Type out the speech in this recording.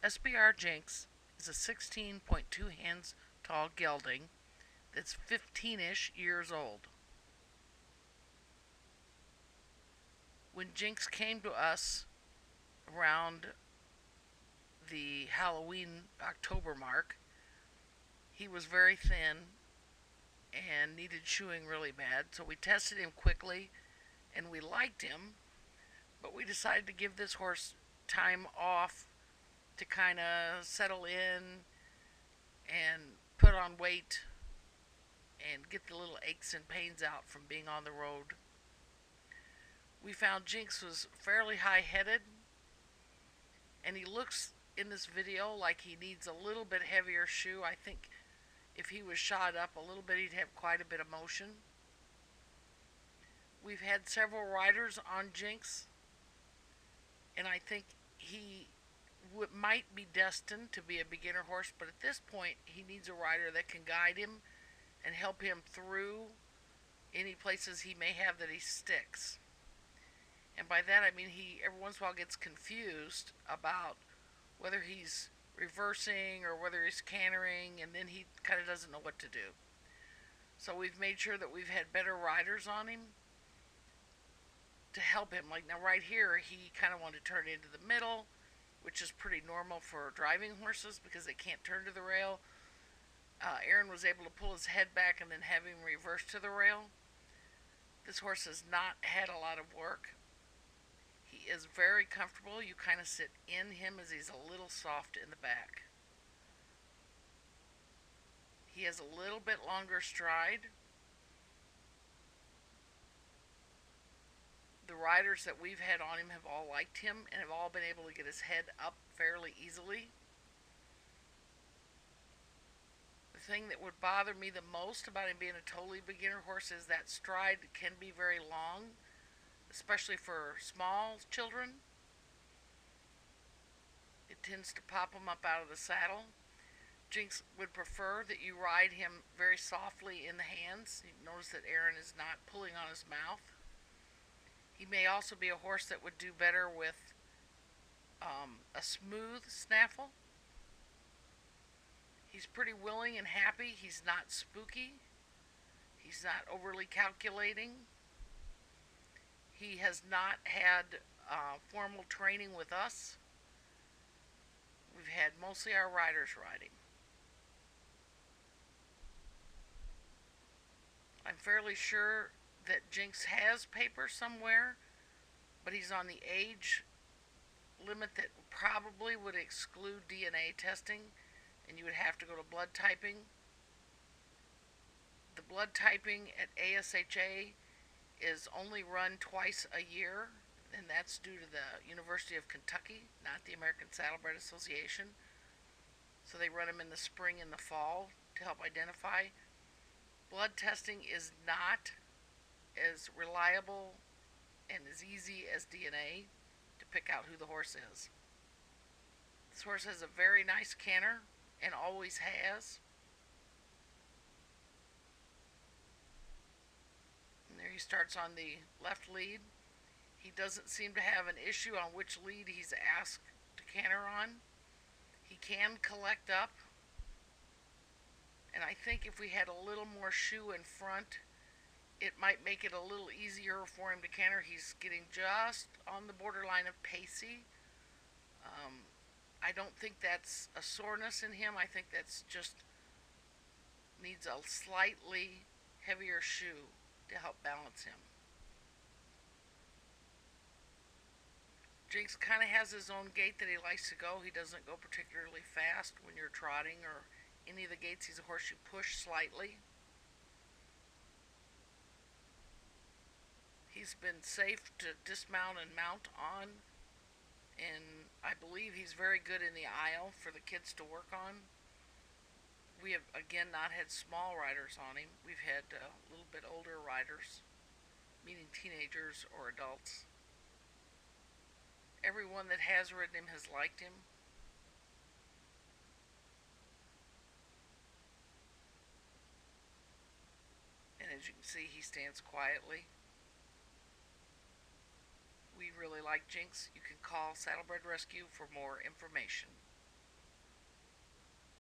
SBR Jinx is a 16.2 hands tall gelding that's 15-ish years old. When Jinx came to us around the Halloween October mark, he was very thin and needed shoeing really bad, so we tested him quickly and we liked him, but we decided to give this horse time off to kind of settle in and put on weight and get the little aches and pains out from being on the road. We found Jinx was fairly high headed, and he looks in this video like he needs a little bit heavier shoe. I think if he was shot up a little bit, he'd have quite a bit of motion. We've had several riders on Jinx, and I think he might be destined to be a beginner horse, but at this point, he needs a rider that can guide him and help him through any places he may have that he sticks. And by that I mean he every once in a while gets confused about whether he's reversing or whether he's cantering, and then he kind of doesn't know what to do. So we've made sure that we've had better riders on him to help him. Like now, right here, he kind of wanted to turn into the middle, which is pretty normal for driving horses because they can't turn to the rail. Aaron was able to pull his head back and then have him reverse to the rail. This horse has not had a lot of work. He is very comfortable. You kind of sit in him as he's a little soft in the back. He has a little bit longer stride. The riders that we've had on him have all liked him and have all been able to get his head up fairly easily. The thing that would bother me the most about him being a totally beginner horse is that stride can be very long, especially for small children. It tends to pop them up out of the saddle. Jinx would prefer that you ride him very softly in the hands. You notice that Aaron is not pulling on his mouth. He may also be a horse that would do better with a smooth snaffle. He's pretty willing and happy. He's not spooky. He's not overly calculating. He has not had formal training with us. We've had mostly our riders ride him. I'm fairly sure that Jinx has paper somewhere, but he's on the age limit that probably would exclude DNA testing, and you would have to go to blood typing. The blood typing at ASHA is only run twice a year, and that's due to the University of Kentucky, not the American Saddlebred Association. So they run them in the spring and the fall to help identify. Blood testing is not as reliable and as easy as DNA to pick out who the horse is. This horse has a very nice canter and always has. And there he starts on the left lead. He doesn't seem to have an issue on which lead he's asked to canter on. He can collect up, and I think if we had a little more shoe in front, it might make it a little easier for him to canter. He's getting just on the borderline of pacey. I don't think that's a soreness in him. I think that's just needs a slightly heavier shoe to help balance him. Jinx kind of has his own gait that he likes to go. He doesn't go particularly fast when you're trotting or any of the gaits. He's a horse you push slightly. He's been safe to dismount and mount on, and I believe he's very good in the aisle for the kids to work on. We have, again, not had small riders on him. We've had a little bit older riders, meaning teenagers or adults. Everyone that has ridden him has liked him. And as you can see, he stands quietly. We really like Jinx. You can call Saddlebred Rescue for more information.